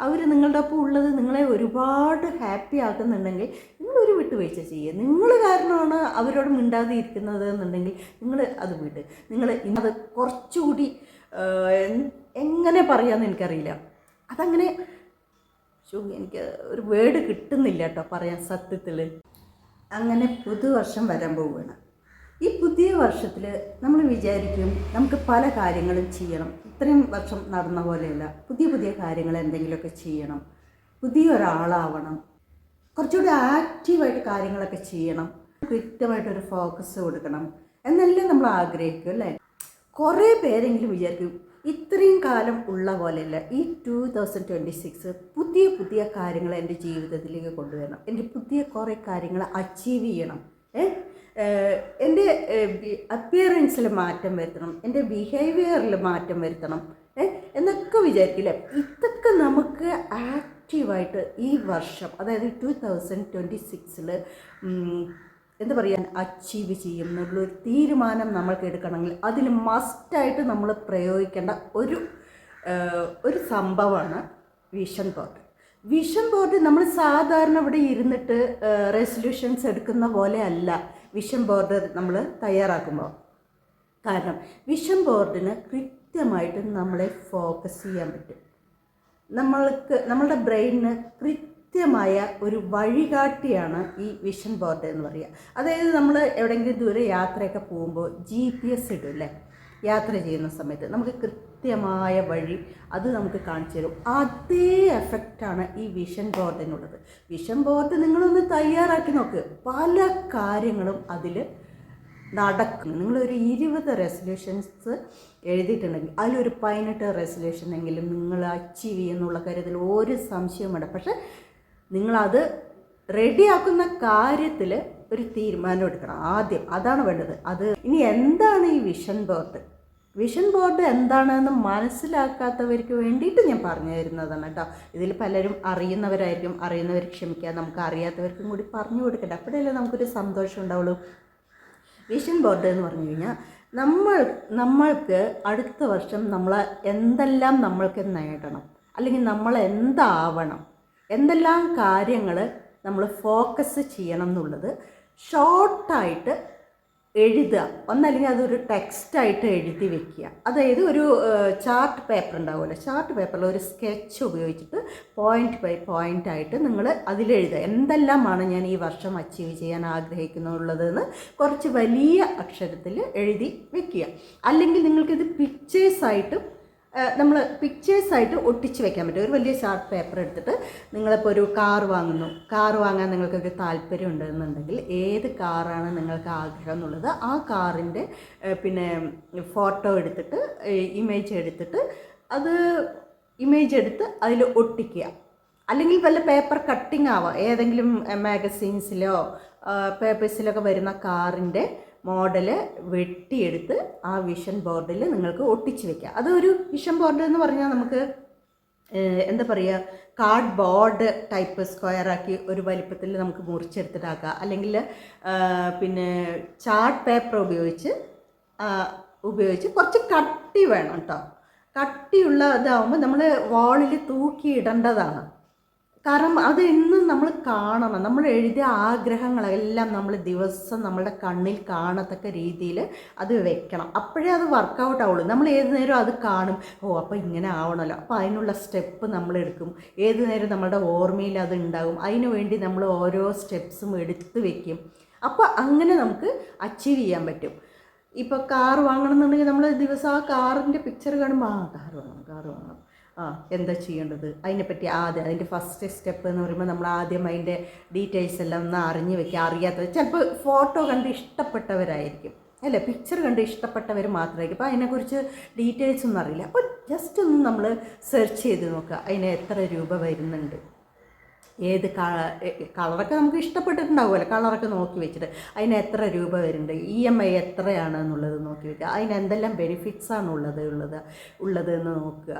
അവർ നിങ്ങളുടെ ഒപ്പം ഉള്ളത് നിങ്ങളെ ഒരുപാട് ഹാപ്പി ആക്കുന്നുണ്ടെങ്കിൽ നിങ്ങളൊരു വിട്ടുവീഴ്ച ചെയ്യുക. നിങ്ങൾ കാരണമാണ് അവരോട് മിണ്ടാതെ ഇരിക്കുന്നത് എന്നുണ്ടെങ്കിൽ നിങ്ങൾ അത് വിട്. നിങ്ങൾ അത് കുറച്ചുകൂടി എങ്ങനെ പറയാമെന്ന് എനിക്കറിയില്ല. അതങ്ങനെ എനിക്ക് ഒരു വേർഡ് കിട്ടുന്നില്ല കേട്ടോ പറയാൻ സത്യത്തിൽ. അങ്ങനെ പുതുവർഷം വരാൻ പോവുകയാണ്. ഈ പുതിയ വർഷത്തിൽ നമ്മൾ വിചാരിക്കും നമുക്ക് പല കാര്യങ്ങളും ചെയ്യണം. ഇത്രയും വർഷം നടന്ന പോലെയല്ല, പുതിയ പുതിയ കാര്യങ്ങൾ എന്തെങ്കിലുമൊക്കെ ചെയ്യണം, പുതിയൊരാളാവണം, കുറച്ചുകൂടി ആക്റ്റീവായിട്ട് കാര്യങ്ങളൊക്കെ ചെയ്യണം, കൃത്യമായിട്ടൊരു ഫോക്കസ് കൊടുക്കണം എന്നെല്ലാം നമ്മൾ ആഗ്രഹിക്കും അല്ലേ. കുറേ പേരെങ്കിലും വിചാരിക്കും ഇത്രയും കാലം ഉള്ള പോലെയല്ല, ഈ 2026 പുതിയ പുതിയ കാര്യങ്ങൾ എൻ്റെ ജീവിതത്തിലേക്ക് കൊണ്ടുവരണം, എനിക്ക് പുതിയ കുറേ കാര്യങ്ങൾ അച്ചീവ് ചെയ്യണം, എൻ്റെ അപ്പിയറൻസിൽ മാറ്റം വരുത്തണം, എൻ്റെ ബിഹേവിയറിൽ മാറ്റം വരുത്തണം എന്നൊക്കെ വിചാരിക്കില്ലേ. ഇതൊക്കെ നമുക്ക് ആക്റ്റീവായിട്ട് ഈ വർഷം, അതായത് 2026 എന്താ പറയുക, അച്ചീവ് ചെയ്യും എന്നുള്ളൊരു തീരുമാനം നമ്മൾക്ക് എടുക്കണമെങ്കിൽ അതിന് മസ്റ്റായിട്ട് നമ്മൾ പ്രയോഗിക്കേണ്ട ഒരു സംഭവമാണ് വിഷൻ ബോർഡ്. വിഷൻ ബോർഡ് നമ്മൾ സാധാരണ ഇവിടെ ഇരുന്നിട്ട് റെസൊല്യൂഷൻസ് എടുക്കുന്ന പോലെ അല്ല വിഷൻ ബോർഡ് നമ്മൾ തയ്യാറാക്കുമ്പോൾ. കാരണം വിഷൻ ബോർഡിന് കൃത്യമായിട്ട് നമ്മളെ ഫോക്കസ് ചെയ്യാൻ പറ്റും. നമ്മളുടെ ബ്രെയിനിന് കൃത്യമായ ഒരു വഴികാട്ടിയാണ് ഈ വിഷൻ ബോർഡ് എന്ന് പറയുക. അതായത് നമ്മൾ എവിടെയെങ്കിലും ദൂരെ യാത്രയൊക്കെ പോകുമ്പോൾ GPS ഇടുമല്ലേ, യാത്ര ചെയ്യുന്ന സമയത്ത് നമുക്ക് കൃത്യമായ വഴി അത് നമുക്ക് കാണിച്ചു തരും. അതേ എഫക്റ്റാണ് ഈ വിഷൻ ബോർഡിനുള്ളത്. വിഷൻ ബോർഡ് നിങ്ങളൊന്ന് തയ്യാറാക്കി നോക്ക്, പല കാര്യങ്ങളും അതിൽ നടക്കും. നിങ്ങളൊരു 20 റെസൊല്യൂഷൻസ് എഴുതിയിട്ടുണ്ടെങ്കിൽ അതിലൊരു 18 റെസൊല്യൂഷനെങ്കിലും നിങ്ങൾ അച്ചീവ് ചെയ്യുന്നുള്ള കാര്യത്തിൽ ഒരു സംശയവും വേണ്ട. പക്ഷേ നിങ്ങളത് റെഡിയാക്കുന്ന കാര്യത്തിൽ ഒരു തീരുമാനം എടുക്കണം ആദ്യം, അതാണ് വേണ്ടത്. അത് ഇനി എന്താണ് ഈ വിഷൻ ബോർഡ്? വിഷൻ ബോർഡ് എന്താണെന്ന് മനസ്സിലാക്കാത്തവർക്ക് വേണ്ടിയിട്ട് ഞാൻ പറഞ്ഞു തരുന്നതാണ് കേട്ടോ. ഇതിൽ പലരും അറിയുന്നവരായിരിക്കും, അറിയുന്നവർ ക്ഷമിക്കുക, നമുക്ക് അറിയാത്തവർക്കും കൂടി പറഞ്ഞു കൊടുക്കട്ടെ, അപ്പോഴല്ലേ നമുക്കൊരു സന്തോഷം ഉണ്ടാവുള്ളൂ. വിഷൻ ബോർഡ് എന്ന് പറഞ്ഞു കഴിഞ്ഞാൽ നമ്മൾക്ക് അടുത്ത വർഷം എന്തെല്ലാം നമ്മൾക്ക് നേടണം, അല്ലെങ്കിൽ നമ്മൾ എന്താവണം, എന്തെല്ലാം കാര്യങ്ങൾ നമ്മൾ ഫോക്കസ് ചെയ്യണം എന്നുള്ളത് ഷോർട്ടായിട്ട് എഴുതുക. ഒന്നല്ലെങ്കിൽ അതൊരു ടെക്സ്റ്റായിട്ട് എഴുതി വെക്കുക. അതായത് ഒരു ചാർട്ട് പേപ്പർ ഉണ്ടാവുമല്ലോ, ചാർട്ട് പേപ്പറിൽ ഒരു സ്കെച്ച് ഉപയോഗിച്ചിട്ട് പോയിൻ്റ് ബൈ പോയിൻ്റ് ആയിട്ട് നിങ്ങൾ അതിലെഴുതുക. എന്തെല്ലാമാണ് ഞാൻ ഈ വർഷം അച്ചീവ് ചെയ്യാൻ ആഗ്രഹിക്കുന്നുള്ളതെന്ന് കുറച്ച് വലിയ അക്ഷരത്തിൽ എഴുതി വെക്കുക. അല്ലെങ്കിൽ നിങ്ങൾക്കിത് പിക്ചേഴ്സായിട്ട് ഒട്ടിച്ച് വെക്കാൻ പറ്റും. ഒരു വലിയ ചാർട്ട് പേപ്പർ എടുത്തിട്ട് നിങ്ങളിപ്പോൾ ഒരു കാർ വാങ്ങാൻ നിങ്ങൾക്കൊരു താല്പര്യം ഉണ്ടെന്നുണ്ടെങ്കിൽ ഏത് കാറാണ് നിങ്ങൾക്ക് ആഗ്രഹം എന്നുള്ളത് ആ കാറിൻ്റെ പിന്നെ ഫോട്ടോ എടുത്തിട്ട് ഇമേജ് എടുത്ത് അതിൽ ഒട്ടിക്കുക. അല്ലെങ്കിൽ വല്ല പേപ്പർ കട്ടിങ് ആവാം, ഏതെങ്കിലും മാഗസീൻസിലോ പേപ്പേഴ്സിലൊക്കെ വരുന്ന കാറിൻ്റെ മോഡല് വെട്ടിയെടുത്ത് ആ വിഷൻ ബോർഡിൽ നിങ്ങൾക്ക് ഒട്ടിച്ച് വെക്കുക. അതൊരു വിഷൻ ബോർഡ് എന്ന് പറഞ്ഞാൽ നമുക്ക് എന്താ പറയുക, കാർഡ് ബോർഡ് ടൈപ്പ് സ്ക്വയറാക്കി ഒരു വലിപ്പത്തിൽ നമുക്ക് മുറിച്ചെടുത്തിട്ടാക്കുക. അല്ലെങ്കിൽ പിന്നെ ചാർട്ട് പേപ്പർ ഉപയോഗിച്ച് കുറച്ച് കട്ടി വേണം കേട്ടോ. കട്ടിയുള്ള ഇതാവുമ്പോൾ നമ്മൾ വാളിൽ തൂക്കിയിടേണ്ടതാണ്. കാരണം അത് എന്നും നമ്മൾ കാണണം. നമ്മൾ എഴുതിയ ആഗ്രഹങ്ങളെല്ലാം നമ്മൾ ദിവസം നമ്മളുടെ കണ്ണിൽ കാണത്തക്ക രീതിയിൽ അത് വെക്കണം. അപ്പോഴേ അത് വർക്കൗട്ട് ആവുള്ളൂ. നമ്മൾ ഏത് നേരം അത് കാണും, അപ്പോൾ ഇങ്ങനെ ആവണമല്ലോ, അപ്പോൾ അതിനുള്ള സ്റ്റെപ്പ് നമ്മൾ എടുക്കും. ഏത് നേരം നമ്മളുടെ ഓർമ്മയിൽ അത് ഉണ്ടാകും. അതിനു വേണ്ടി നമ്മൾ ഓരോ സ്റ്റെപ്സും എടുത്ത് വെക്കും. അപ്പോൾ അങ്ങനെ നമുക്ക് അച്ചീവ് ചെയ്യാൻ പറ്റും. ഇപ്പോൾ കാർ വാങ്ങണം എന്നുണ്ടെങ്കിൽ നമ്മൾ ദിവസം ആ കാറിൻ്റെ പിക്ചർ കാണുമ്പോൾ കാർ വാങ്ങണം, എന്താ ചെയ്യേണ്ടത്, അതിനെപ്പറ്റി അതിൻ്റെ ഫസ്റ്റ് സ്റ്റെപ്പ് എന്ന് പറയുമ്പോൾ നമ്മൾ ആദ്യം അതിൻ്റെ ഡീറ്റെയിൽസ് എല്ലാം ഒന്ന് അറിഞ്ഞ് വെക്കുക. അറിയാത്തത് ചിലപ്പോൾ ഫോട്ടോ കണ്ട് ഇഷ്ടപ്പെട്ടവരായിരിക്കും അല്ലേ, പിക്ചർ കണ്ട് ഇഷ്ടപ്പെട്ടവർ മാത്രമായിരിക്കും. അപ്പോൾ അതിനെക്കുറിച്ച് ഡീറ്റെയിൽസ് ഒന്നും അറിയില്ല. അപ്പോൾ ജസ്റ്റ് ഒന്ന് നമ്മൾ സെർച്ച് ചെയ്ത് നോക്കുക, അതിന് എത്ര രൂപ വരുന്നുണ്ട്, ഏത് കളറൊക്കെ നമുക്ക് ഇഷ്ടപ്പെട്ടിട്ടുണ്ടാവുമല്ലോ, കളറൊക്കെ നോക്കി വെച്ചിട്ട് അതിന് എത്ര രൂപ വരുന്നുണ്ട്, EMI എത്രയാണ് എന്നുള്ളത് നോക്കി വെക്കുക, അതിന് എന്തെല്ലാം ബെനിഫിറ്റ്സാണ് ഉള്ളത് എന്ന് നോക്കുക,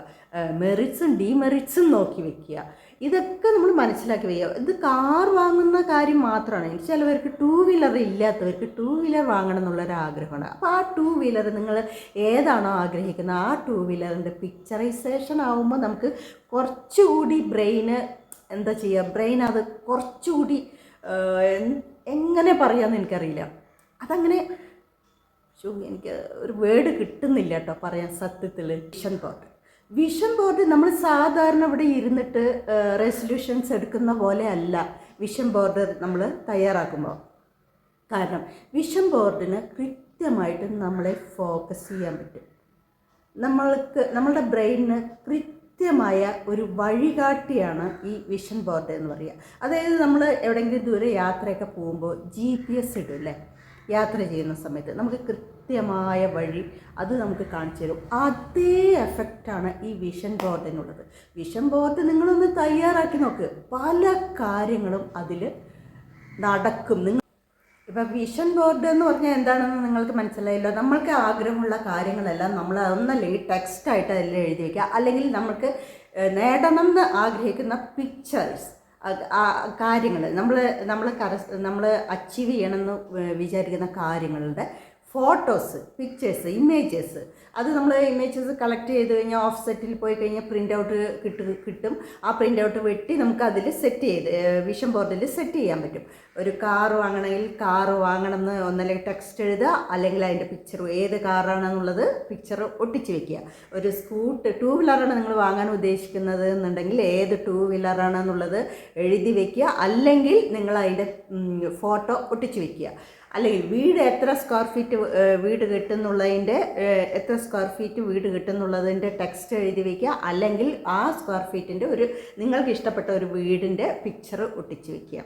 മെറിറ്റ്സും ഡീമെറിറ്റ്സും നോക്കി വെക്കുക. ഇതൊക്കെ നമ്മൾ മനസ്സിലാക്കി വയ്ക്കുക. ഇത് കാർ വാങ്ങുന്ന കാര്യം മാത്രമാണ്. ചിലവർക്ക് 2 വീലർ ഇല്ലാത്തവർക്ക് 2 വീലർ വാങ്ങണം എന്നുള്ളൊരാഗ്രഹമാണ്. അപ്പോൾ ആ 2 വീലർ നിങ്ങൾ ഏതാണോ ആഗ്രഹിക്കുന്നത് ആ 2 വീലറിൻ്റെ പിക്ചറൈസേഷൻ ആകുമ്പോൾ നമുക്ക് കുറച്ചുകൂടി എന്താ ചെയ്യുക, ബ്രെയിൻ അത് കുറച്ചുകൂടി എങ്ങനെ പറയാമെന്ന് എനിക്കറിയില്ല. അതങ്ങനെ എനിക്ക് ഒരു വേർഡ് കിട്ടുന്നില്ല കേട്ടോ പറയാൻ സത്യത്തിൽ. വിഷൻ ബോർഡ് നമ്മൾ സാധാരണ ഇവിടെ ഇരുന്നിട്ട് റെസൊല്യൂഷൻസ് എടുക്കുന്ന പോലെ അല്ല വിഷൻ ബോർഡ് നമ്മൾ തയ്യാറാക്കുമ്പോൾ. കാരണം വിഷൻ ബോർഡിന് കൃത്യമായിട്ട് നമ്മളെ ഫോക്കസ് ചെയ്യാൻ പറ്റും. നമ്മളുടെ ബ്രെയിനിന് കൃത്യമായ ഒരു വഴികാട്ടിയാണ് ഈ വിഷൻ ബോർഡ് എന്ന് പറയുക. അതായത് നമ്മൾ എവിടെയെങ്കിലും ദൂരെ യാത്രയൊക്കെ പോകുമ്പോൾ GPS ഇടും അല്ലേ, യാത്ര ചെയ്യുന്ന സമയത്ത് നമുക്ക് കൃത്യമായ വഴി അത് നമുക്ക് കാണിച്ചു തരും. അതേ എഫക്റ്റാണ് ഈ വിഷൻ ബോർഡിനുള്ളത്. വിഷൻ ബോർഡ് നിങ്ങളൊന്ന് തയ്യാറാക്കി നോക്ക്, പല കാര്യങ്ങളും അതിൽ നടക്കും. ഇപ്പം വിഷൻ ബോർഡ് എന്ന് പറഞ്ഞാൽ എന്താണെന്ന് നിങ്ങൾക്ക് മനസ്സിലായല്ലോ. നമ്മൾക്ക് ആഗ്രഹമുള്ള കാര്യങ്ങളെല്ലാം നമ്മൾ ഒന്നല്ലെങ്കിൽ ടെക്സ്റ്റായിട്ട് അതിൽ എഴുതി വയ്ക്കുക, അല്ലെങ്കിൽ നമുക്ക് നേടണം എന്ന് ആഗ്രഹിക്കുന്ന പിക്ചേഴ്സ് കാര്യങ്ങൾ നമ്മൾ അച്ചീവ് ചെയ്യണമെന്ന് വിചാരിക്കുന്ന കാര്യങ്ങളുടെ ഫോട്ടോസ്, പിക്ചേഴ്സ്, ഇമേജസ്, അത് നമ്മൾ ഇമേജസ് കളക്ട് ചെയ്ത് കഴിഞ്ഞാൽ ഓഫ് സെറ്റിൽ പോയി കഴിഞ്ഞാൽ പ്രിൻ്റ് ഔട്ട് കിട്ടും. ആ പ്രിൻ്റ് ഔട്ട് വെട്ടി നമുക്ക് അതിൽ വിഷൻ ബോർഡിൽ സെറ്റ് ചെയ്യാൻ പറ്റും. ഒരു കാർ വാങ്ങണമെങ്കിൽ കാറ് വാങ്ങണമെന്ന് ഒന്നല്ലെങ്കിൽ ടെക്സ്റ്റ് എഴുതുക, അല്ലെങ്കിൽ അതിൻ്റെ പിക്ചർ ഏത് കാറാണെന്നുള്ളത് പിക്ചർ ഒട്ടിച്ച് വെക്കുക. ഒരു 2 വീലറാണ് നിങ്ങൾ വാങ്ങാൻ ഉദ്ദേശിക്കുന്നത് എന്നുണ്ടെങ്കിൽ ഏത് 2 വീലറാണെന്നുള്ളത് എഴുതി വയ്ക്കുക, അല്ലെങ്കിൽ നിങ്ങൾ അതിൻ്റെ ഫോട്ടോ ഒട്ടിച്ച് വയ്ക്കുക. അല്ലെങ്കിൽ വീട് എത്ര സ്ക്വയർ ഫീറ്റ് വീട് കിട്ടുന്നുള്ളതിൻ്റെ വീട് കിട്ടുന്നുള്ളതിൻ്റെ ടെക്സ്റ്റ് എഴുതി വയ്ക്കുക, അല്ലെങ്കിൽ ആ സ്ക്വയർ ഫീറ്റിൻ്റെ നിങ്ങൾക്ക് ഇഷ്ടപ്പെട്ട ഒരു വീടിൻ്റെ പിക്ചർ ഒട്ടിച്ച് വയ്ക്കുക.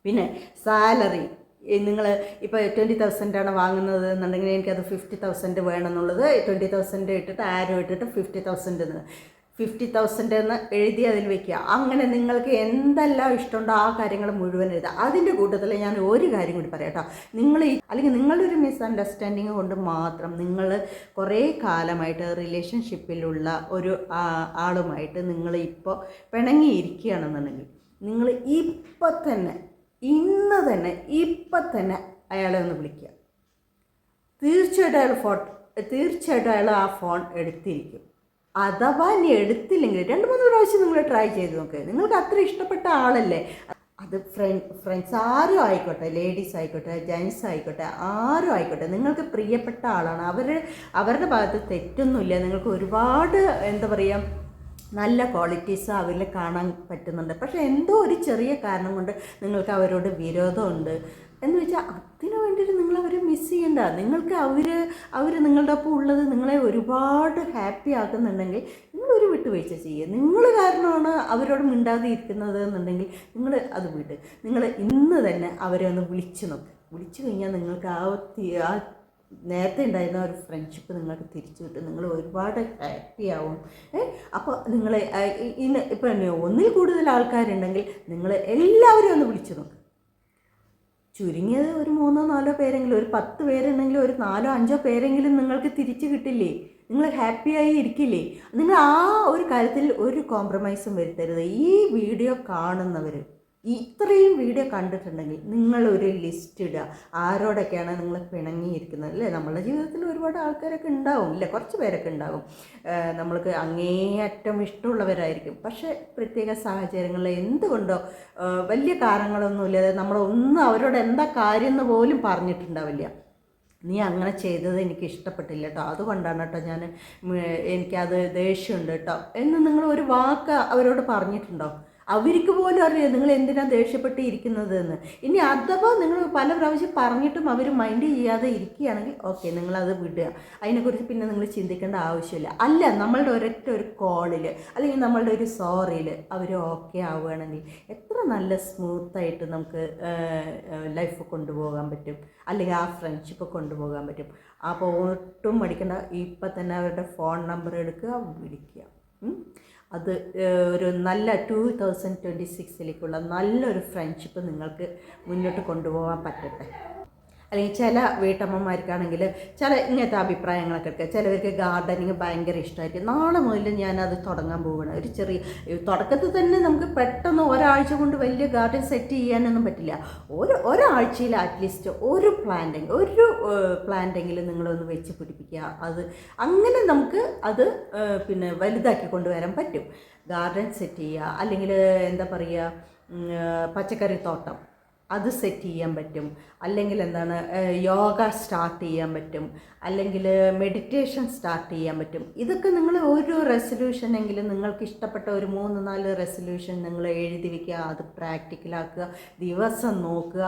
പിന്നെ സാലറി, നിങ്ങൾ ഇപ്പോൾ 20,000 വാങ്ങുന്നത് എന്നുണ്ടെങ്കിൽ എനിക്കത് 50,000 വേണമെന്നുള്ളത് 20,000 ഇട്ടിട്ട് ആരോ ഇട്ടിട്ട് 50,000 എന്ന് എഴുതി അതിൽ വയ്ക്കുക. അങ്ങനെ നിങ്ങൾക്ക് എന്തെല്ലാം ഇഷ്ടമുണ്ടോ ആ കാര്യങ്ങൾ മുഴുവൻ എഴുതുക. അതിൻ്റെ കൂട്ടത്തിൽ ഞാൻ ഒരു കാര്യം കൂടി പറയാം കേട്ടോ. അല്ലെങ്കിൽ നിങ്ങളൊരു മിസ്അണ്ടർസ്റ്റാൻഡിങ് കൊണ്ട് മാത്രം നിങ്ങൾ കുറേ കാലമായിട്ട് റിലേഷൻഷിപ്പിലുള്ള ഒരു ആളുമായിട്ട് നിങ്ങൾ ഇപ്പോൾ പിണങ്ങിയിരിക്കുകയാണെന്നുണ്ടെങ്കിൽ നിങ്ങൾ ഇപ്പം തന്നെ അയാളെ ഒന്ന് വിളിക്കുക. തീർച്ചയായിട്ടും അയാൾ ആ ഫോൺ എടുത്തിരിക്കും. അഥവാ ഇനി എടുത്തില്ലെങ്കിൽ 2-3 പ്രാവശ്യം നിങ്ങൾ ട്രൈ ചെയ്ത് നോക്കുക. നിങ്ങൾക്ക് അത്ര ഇഷ്ടപ്പെട്ട ആളല്ലേ അത്. ഫ്രണ്ട്സ് ആരും ആയിക്കോട്ടെ, ലേഡീസ് ആയിക്കോട്ടെ, ജെൻസ് ആയിക്കോട്ടെ, ആരും ആയിക്കോട്ടെ, നിങ്ങൾക്ക് പ്രിയപ്പെട്ട ആളാണ്. അവരുടെ ഭാഗത്ത് തെറ്റൊന്നുമില്ല. നിങ്ങൾക്ക് ഒരുപാട് എന്താ പറയുക നല്ല ക്വാളിറ്റീസ് അവരിൽ കാണാൻ പറ്റുന്നുണ്ട്. പക്ഷേ എന്തോ ഒരു ചെറിയ കാരണം കൊണ്ട് നിങ്ങൾക്ക് അവരോട് വിരോധമുണ്ട് എന്ന് വെച്ചാൽ അതിനു വേണ്ടിയിട്ട് നിങ്ങൾ അവരെ മിസ് ചെയ്യണ്ട. നിങ്ങൾക്ക് അവർ നിങ്ങളുടെ ഒപ്പം ഉള്ളത് നിങ്ങളെ ഒരുപാട് ഹാപ്പി ആക്കുന്നുണ്ടെങ്കിൽ നിങ്ങളൊരു വിട്ടുവീഴ്ച ചെയ്യുക. നിങ്ങൾ കാരണമാണ് അവരോട് മിണ്ടാതെ ഇരിക്കുന്നത് എന്നുണ്ടെങ്കിൽ നിങ്ങൾ അത് വിട്ട് നിങ്ങൾ ഇന്ന് തന്നെ അവരെ ഒന്ന് വിളിച്ചു കഴിഞ്ഞാൽ നിങ്ങൾക്ക് ആ നേരത്തെ ഉണ്ടായിരുന്ന ഒരു ഫ്രണ്ട്ഷിപ്പ് നിങ്ങൾക്ക് തിരിച്ചു കിട്ടും. നിങ്ങൾ ഒരുപാട് ഹാപ്പി ആവും. അപ്പോൾ നിങ്ങൾ ഇപ്പം ഒന്നിൽ കൂടുതൽ ആൾക്കാരുണ്ടെങ്കിൽ നിങ്ങൾ എല്ലാവരും ഒന്ന് വിളിച്ചു നോക്കുക. ചുരുങ്ങിയത് ഒരു 3-4 പേരെങ്കിലും, ഒരു 10 പേരുണ്ടെങ്കിൽ ഒരു 4-5 പേരെങ്കിലും നിങ്ങൾക്ക് തിരിച്ചു കിട്ടില്ലേ? നിങ്ങൾ ഹാപ്പിയായി ഇരിക്കില്ലേ? നിങ്ങൾ ആ ഒരു കാര്യത്തിൽ ഒരു കോംപ്രമൈസും വരുത്തരുത്. ഈ വീഡിയോ കാണുന്നവർ ഇത്രയും വീഡിയോ കണ്ടിട്ടുണ്ടെങ്കിൽ നിങ്ങളൊരു ലിസ്റ്റ് ഇടുക. ആരോടൊക്കെയാണ് നിങ്ങൾ പിണങ്ങിയിരിക്കുന്നത് അല്ലേ? നമ്മളുടെ ജീവിതത്തിൽ ഒരുപാട് ആൾക്കാരൊക്കെ ഉണ്ടാവും ഇല്ലേ, കുറച്ച് പേരൊക്കെ ഉണ്ടാവും നമ്മൾക്ക് അങ്ങേയറ്റം ഇഷ്ടമുള്ളവരായിരിക്കും. പക്ഷേ പ്രത്യേക സാഹചര്യങ്ങളിൽ എന്തുകൊണ്ടോ വലിയ കാരണങ്ങളൊന്നുമില്ലാതെ നമ്മളൊന്നും അവരോട് എന്താ കാര്യം എന്ന് പോലും പറഞ്ഞിട്ടുണ്ടാവില്ല. നീ അങ്ങനെ ചെയ്തത് എനിക്ക് ഇഷ്ടപ്പെട്ടില്ല കേട്ടോ, അതുകൊണ്ടാണ് കേട്ടോ എനിക്കത് ദേഷ്യമുണ്ട് കേട്ടോ എന്ന് നിങ്ങൾ ഒരു വാക്ക് അവരോട് പറഞ്ഞിട്ടുണ്ടോ? അവർക്ക് പോലും അറിയാം നിങ്ങൾ എന്തിനാണ് ദേഷ്യപ്പെട്ട് ഇരിക്കുന്നത് എന്ന്. ഇനി അഥവാ നിങ്ങൾ പല പ്രാവശ്യം പറഞ്ഞിട്ടും അവർ മൈൻഡ് ചെയ്യാതെ ഇരിക്കുകയാണെങ്കിൽ ഓക്കെ, നിങ്ങളത് വിടുക. അതിനെക്കുറിച്ച് പിന്നെ നിങ്ങൾ ചിന്തിക്കേണ്ട ആവശ്യമില്ല. അല്ല, നമ്മളുടെ ഒരു കോളിൽ അല്ലെങ്കിൽ നമ്മളുടെ ഒരു സോറിയിൽ അവർ ഓക്കെ ആവുകയാണെങ്കിൽ എത്ര നല്ല സ്മൂത്തായിട്ട് നമുക്ക് ലൈഫ് കൊണ്ടുപോകാൻ പറ്റും, അല്ലെങ്കിൽ ആ ഫ്രണ്ട്ഷിപ്പ് കൊണ്ടുപോകാൻ പറ്റും. അപ്പോൾ ഒട്ടും മടിക്കേണ്ട, ഇപ്പം തന്നെ അവരുടെ ഫോൺ നമ്പർ എടുക്കുക, വിളിക്കുക. അത് ഒരു നല്ല 2026 നല്ലൊരു ഫ്രണ്ട്ഷിപ്പ് നിങ്ങൾക്ക് മുന്നോട്ട് കൊണ്ടുപോകാൻ പറ്റട്ടെ. അല്ലെങ്കിൽ ചില വീട്ടമ്മമാർക്കാണെങ്കിൽ ചില ഇങ്ങനത്തെ അഭിപ്രായങ്ങളൊക്കെ എടുക്കുക. ചിലവർക്ക് ഗാർഡനിങ് ഭയങ്കര ഇഷ്ടമായിരിക്കും. നാളെ മുതൽ ഞാനത് തുടങ്ങാൻ പോവുകയാണ്. ഒരു ചെറിയ തുടക്കത്തിൽ തന്നെ നമുക്ക് പെട്ടെന്ന് ഒരാഴ്ച കൊണ്ട് വലിയ ഗാർഡൻ സെറ്റ് ചെയ്യാനൊന്നും പറ്റില്ല. ഒരാഴ്ചയിൽ അറ്റ്ലീസ്റ്റ് ഒരു പ്ലാന്റെങ്കിലും നിങ്ങളൊന്ന് വെച്ച് പിടിപ്പിക്കുക. അത് അങ്ങനെ നമുക്ക് അത് പിന്നെ വലുതാക്കി കൊണ്ടുവരാൻ പറ്റും. ഗാർഡൻ സെറ്റ് ചെയ്യുക, അല്ലെങ്കിൽ എന്താ പറയുക, പച്ചക്കറി തോട്ടം അത് സെറ്റ് ചെയ്യാൻ പറ്റും. അല്ലെങ്കിൽ എന്താണ്, യോഗ സ്റ്റാർട്ട് ചെയ്യാൻ പറ്റും, അല്ലെങ്കിൽ മെഡിറ്റേഷൻ സ്റ്റാർട്ട് ചെയ്യാൻ പറ്റും. ഇതൊക്കെ നിങ്ങൾ ഒരു റെസൊല്യൂഷനെങ്കിലും നിങ്ങൾക്ക് ഇഷ്ടപ്പെട്ട ഒരു 3-4 റെസൊല്യൂഷൻ നിങ്ങൾ എഴുതി വയ്ക്കുക. അത് പ്രാക്ടിക്കലാക്കുക, ദിവസം നോക്കുക.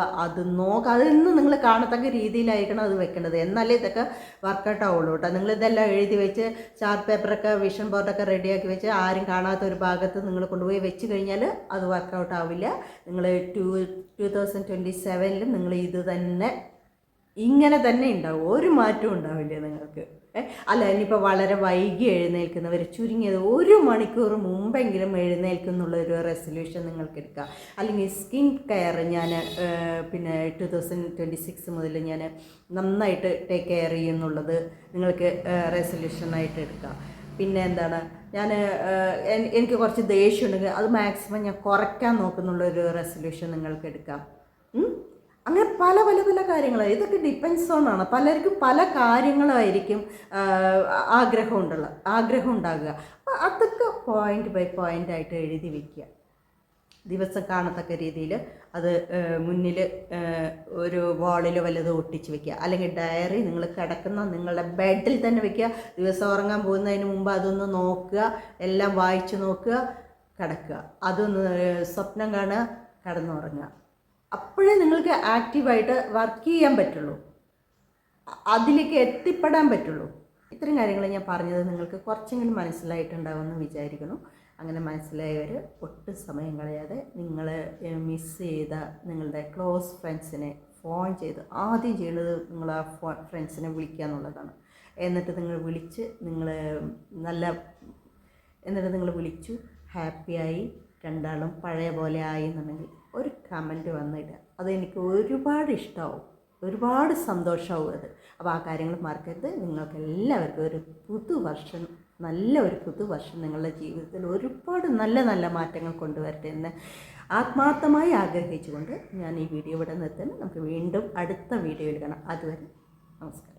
അതിൽ നിന്ന് നിങ്ങൾ കാണത്തക്ക രീതിയിലായിരിക്കണം അത് വെക്കേണ്ടത്. എന്നാലേ ഇതൊക്കെ വർക്കൗട്ട് ആവുള്ളൂ കേട്ടോ. നിങ്ങളിതെല്ലാം എഴുതി വെച്ച് ചാർട്ട് പേപ്പറൊക്കെ വിഷൻ ബോർഡൊക്കെ റെഡിയാക്കി വെച്ച് ആരും കാണാത്ത ഒരു ഭാഗത്ത് നിങ്ങൾ കൊണ്ടുപോയി വെച്ച് കഴിഞ്ഞാൽ അത് വർക്കൗട്ട് ആവില്ല. നിങ്ങൾ 2027 നിങ്ങൾ ഇത് തന്നെ ഇങ്ങനെ തന്നെ ഉണ്ടാവും, ഒരു മാറ്റവും ഉണ്ടാവില്ല നിങ്ങൾക്ക്. അല്ല, ഇനിയിപ്പോൾ വളരെ വൈകി എഴുന്നേൽക്കുന്നവർ ചുരുങ്ങിയത് 1 മണിക്കൂർ മുമ്പെങ്കിലും എഴുന്നേൽക്കുന്നുള്ളൊരു റെസൊല്യൂഷൻ നിങ്ങൾക്ക് എടുക്കാം. അല്ലെങ്കിൽ സ്കിൻ കെയർ ഞാൻ പിന്നെ 2026 മുതൽ ഞാൻ നന്നായിട്ട് ടേക്ക് കെയർ ചെയ്യുന്നുള്ളത് നിങ്ങൾക്ക് റെസൊല്യൂഷനായിട്ട് എടുക്കാം. പിന്നെ എന്താണ്, എനിക്ക് കുറച്ച് ദേഷ്യമുണ്ടെങ്കിൽ അത് മാക്സിമം ഞാൻ കുറയ്ക്കാൻ നോക്കുന്നുള്ളൊരു റെസൊല്യൂഷൻ നിങ്ങൾക്ക് എടുക്കാം. അങ്ങനെ പല പല പല കാര്യങ്ങൾ. ഇതൊക്കെ ഡിപ്പെൻസ് ഓണാണ്. പലർക്കും പല കാര്യങ്ങളായിരിക്കും ആഗ്രഹം ഉണ്ടാകുക. അപ്പോൾ അതൊക്കെ പോയിൻ്റ് ബൈ പോയിൻ്റ് ആയിട്ട് എഴുതി വയ്ക്കുക. ദിവസം കാണത്തക്ക രീതിയിൽ അത് മുന്നിൽ ഒരു വാളിൽ വല്ലത് ഒട്ടിച്ച് വയ്ക്കുക. അല്ലെങ്കിൽ ഡയറി നിങ്ങൾ കിടക്കുന്ന നിങ്ങളുടെ ബെഡിൽ തന്നെ വയ്ക്കുക. ദിവസം ഉറങ്ങാൻ പോകുന്നതിന് മുമ്പ് അതൊന്ന് നോക്കുക, എല്ലാം വായിച്ച് നോക്കുക, കിടക്കുക. അതൊന്ന് സ്വപ്നം കാണുക, കിടന്നുറങ്ങുക. അപ്പോഴേ നിങ്ങൾക്ക് ആക്റ്റീവായിട്ട് വർക്ക് ചെയ്യാൻ പറ്റുള്ളൂ, അതിലേക്ക് എത്തിപ്പെടാൻ പറ്റുള്ളൂ. ഇത്രയും കാര്യങ്ങൾ ഞാൻ പറഞ്ഞത് നിങ്ങൾക്ക് കുറച്ചെങ്കിലും മനസ്സിലായിട്ടുണ്ടാവുമെന്ന് വിചാരിക്കുന്നു. അങ്ങനെ മനസ്സിലായവർ ഒട്ടും സമയം കളയാതെ നിങ്ങൾ മിസ് ചെയ്ത നിങ്ങളുടെ ക്ലോസ് ഫ്രണ്ട്സിനെ ഫോൺ ചെയ്ത് ആദ്യം ചെയ്യുന്നത് നിങ്ങൾ ആ ഫ്രണ്ട്സിനെ വിളിക്കുക എന്നുള്ളതാണ്. എന്നിട്ട് നിങ്ങൾ വിളിച്ചു ഹാപ്പിയായി രണ്ടാളും പഴയ പോലെ ആയി എന്നുണ്ടെങ്കിൽ ഒരു കമൻറ്റ് വന്നിടുക. അതെനിക്ക് ഒരുപാട് ഇഷ്ടമാവും, ഒരുപാട് സന്തോഷമാവും അത്. അപ്പോൾ ആ കാര്യങ്ങൾ മറക്കരുത്. നിങ്ങൾക്ക് എല്ലാവർക്കും ഒരു നല്ലൊരു പുതുവർഷം നിങ്ങളുടെ ജീവിതത്തിൽ ഒരുപാട് നല്ല നല്ല മാറ്റങ്ങൾ കൊണ്ടുവരട്ടെ എന്ന് ആത്മാർത്ഥമായി ആഗ്രഹിച്ചുകൊണ്ട് ഞാൻ ഈ വീഡിയോ ഇവിടെ നിർത്തുന്നു. നമുക്ക് വീണ്ടും അടുത്ത വീഡിയോയിൽ കാണാം. അതുവരെ നമസ്കാരം.